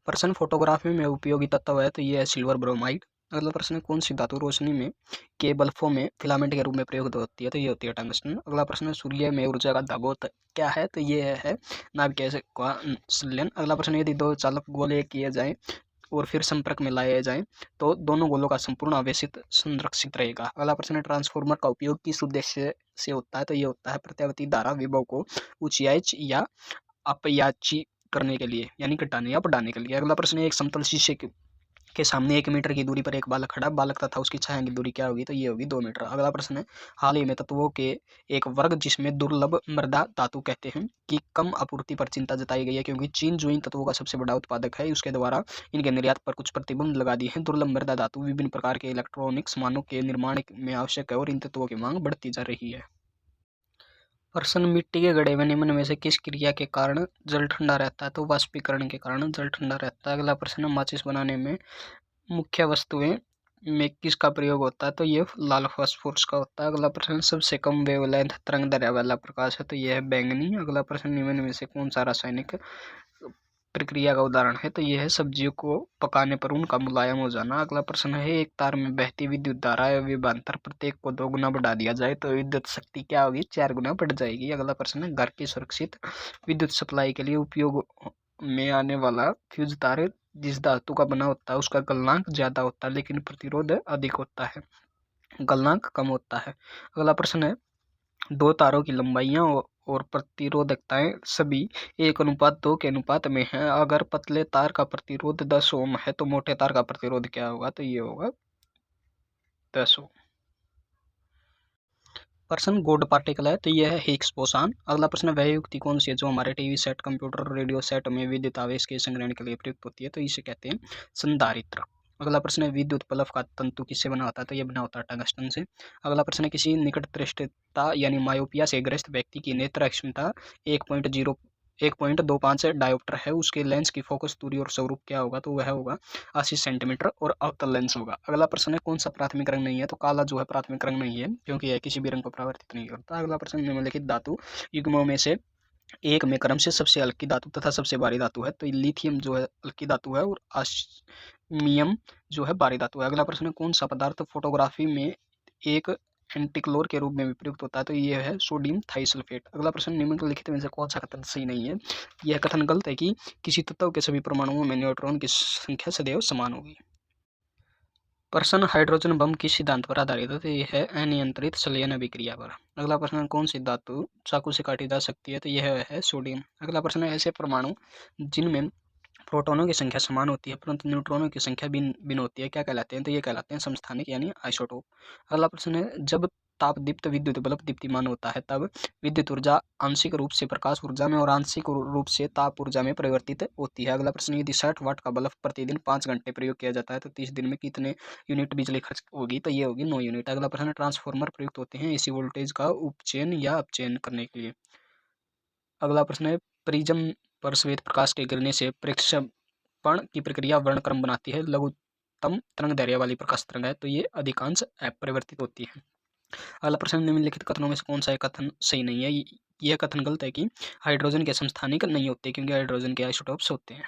प्रश्न फोटोग्राफी में उपयोगी तत्व है तो ये है सिल्वर ब्रोमाइड। अगला प्रश्न है कौन सी धातु रोशनी में के बल्बों में फिलामेंट के रूप में प्रयुक्त होती है तो ये होती है टंगस्टन। अगला प्रश्न है सूर्य में ऊर्जा का दागोत क्या है तो ये है नाभिकीय संलयन। अगला प्रश्न यदि दो चालक गोले किए जाएं और फिर संपर्क में लाए जाएं तो दोनों गोलों का संपूर्ण आवेशित संरक्षित रहेगा। अगला प्रश्न है ट्रांसफार्मर का उपयोग किस उद्देश्य से होता है तो ये होता है प्रत्यावर्ती धारा विभव को उचियाच या अपयाची करने के लिए यानी घटाने या बढ़ाने के लिए। अगला प्रश्न है एक समतल शीशे के सामने 1 मीटर की दूरी पर एक बालक खड़ा, बालक तथा उसकी छाया की दूरी क्या होगी तो ये होगी 2 मीटर। अगला प्रश्न है हाल ही में तत्वों के एक वर्ग जिसमें दुर्लभ मृदा धातु कहते हैं की कम आपूर्ति पर चिंता जताई गई है क्योंकि चीन जो इन तत्वों का सबसे बड़ा उत्पादक है उसके द्वारा इनके निर्यात पर कुछ प्रतिबंध लगा दिए हैं। दुर्लभ मृदा धातु विभिन्न प्रकार के इलेक्ट्रॉनिक सामानों के निर्माण में आवश्यक है और इन तत्वों की मांग बढ़ती जा रही है। प्रश्न मिट्टी के घड़े में निम्न में से किस क्रिया के कारण जल ठंडा रहता है तो वाष्पीकरण के कारण जल ठंडा रहता है। अगला प्रश्न माचिस बनाने में मुख्य वस्तुएं में किसका प्रयोग होता है तो ये लाल फास्फोरस का होता है। अगला प्रश्न सबसे कम वेवलेंथ तरंगदैर्घ्य वाला प्रकाश है तो यह है बैंगनी। अगला प्रश्न निम्न में से कौन सा रासायनिक प्रक्रिया का उदाहरण है तो यह है सब्जियों को पकाने पर उनका मुलायम हो जाना। अगला प्रश्न है एक तार में बहती विद्युत धारा या विभवांतर प्रत्येक को 2 गुना बढ़ा दिया जाए तो विद्युत शक्ति क्या होगी 4 गुना बढ़ जाएगी। अगला प्रश्न है घर की सुरक्षित विद्युत सप्लाई के लिए उपयोग में आने वाला फ्यूज तार जिस धातु का बना होता है उसका गलनांक ज्यादा होता है लेकिन प्रतिरोध अधिक होता है, गलनांक कम होता है। अगला प्रश्न है दो तारों की लंबाइयां और प्रतिरोधकताएं सभी 1:2 के अनुपात में है। अगर पतले तार का प्रतिरोध 10 ओम है तो मोटे तार का प्रतिरोध क्या होगा तो ये होगा 10 ओम। प्रश्न गॉड पार्टिकल है तो यह है हिग्स बोसान। अगला प्रश्न वह युक्ति कौन सी है जो हमारे टीवी सेट कंप्यूटर और रेडियो सेट में विद्युत आवेश के संग्रहण के लिए प्रयुक्त होती है तो इसे कहते हैं संधारित्र। अगला प्रश्न है विद्युत बल्ब का तंतु किससे बना होता है तो यह बना होता है टंगस्टन से। अगला प्रश्न है किसी निकट दृष्टिता यानी मायोपिया से ग्रस्त व्यक्ति की नेत्र क्षमता 1.25 डायोप्टर है, उसके लेंस की फोकस दूरी और स्वरूप क्या होगा तो वह होगा 80 सेंटीमीटर और अवतल लेंस होगा। अगला प्रश्न है कौन सा प्राथमिक रंग नहीं है तो काला जो है प्राथमिक रंग नहीं है क्योंकि यह किसी भी रंग को परावर्तित नहीं करता। अगला प्रश्न निम्नलिखित धातु युग्मों में से एक में क्रम से सबसे हल्की धातु तथा सबसे भारी धातु है तो लिथियम जो है हल्की धातु है और ऑस्मियम जो है भारी धातु है। अगला प्रश्न है कौन सा पदार्थ फोटोग्राफी में एक एंटीक्लोर के रूप में भी प्रयुक्त होता है तो यह है सोडियम थाइसल्फेट। अगला प्रश्न निम्नलिखित में से कौन सा कथन सही नहीं है, यह कथन गलत है कि किसी तत्व के सभी परमाणुओं में न्यूट्रॉन की संख्या सदैव समान होगी। प्रश्न हाइड्रोजन बम किस सिद्धांत पर आधारित है तो यह है अनियंत्रित संलयन अभिक्रिया पर। अगला प्रश्न कौन सी धातु चाकू से काटी जा सकती है तो यह है सोडियम। अगला प्रश्न ऐसे परमाणु जिनमें प्रोटॉनों की संख्या समान होती है परंतु न्यूट्रॉनों की संख्या भिन्न होती है क्या कहलाते हैं तो ये कहलाते हैं समस्थानिक यानी आइसोटोप। अगला प्रश्न है जब ताप दीप्त विद्युत बल्ब दीप्तिमान होता है तब विद्युत ऊर्जा आंशिक रूप से प्रकाश ऊर्जा में और आंशिक रूप से ताप ऊर्जा में परिवर्तित होती है। अगला प्रश्न यदि 60 वाट का बल्ब प्रतिदिन 5 घंटे प्रयोग किया जाता है तो 30 दिन में कितने यूनिट बिजली खर्च होगी तो ये होगी 9 यूनिट। अगला प्रश्न ट्रांसफार्मर प्रयुक्त होते हैं एसी वोल्टेज का उपचयन या अपचयन करने के लिए। अगला प्रश्न है प्रिज्म पर श्वेत प्रकाश के गिरने से प्रक्षेपण की प्रक्रिया वर्णक्रम बनाती है, लघुत्तम तरंगदैर्घ्य वाली प्रकाश तरंग है तो ये अधिकांश अपरिवर्तित होती है। अगला प्रश्न निम्नलिखित कथनों में से कौन सा कथन सही नहीं है, यह कथन गलत है कि हाइड्रोजन के समस्थानिक नहीं होते क्योंकि हाइड्रोजन के आइसोटोप्स होते हैं।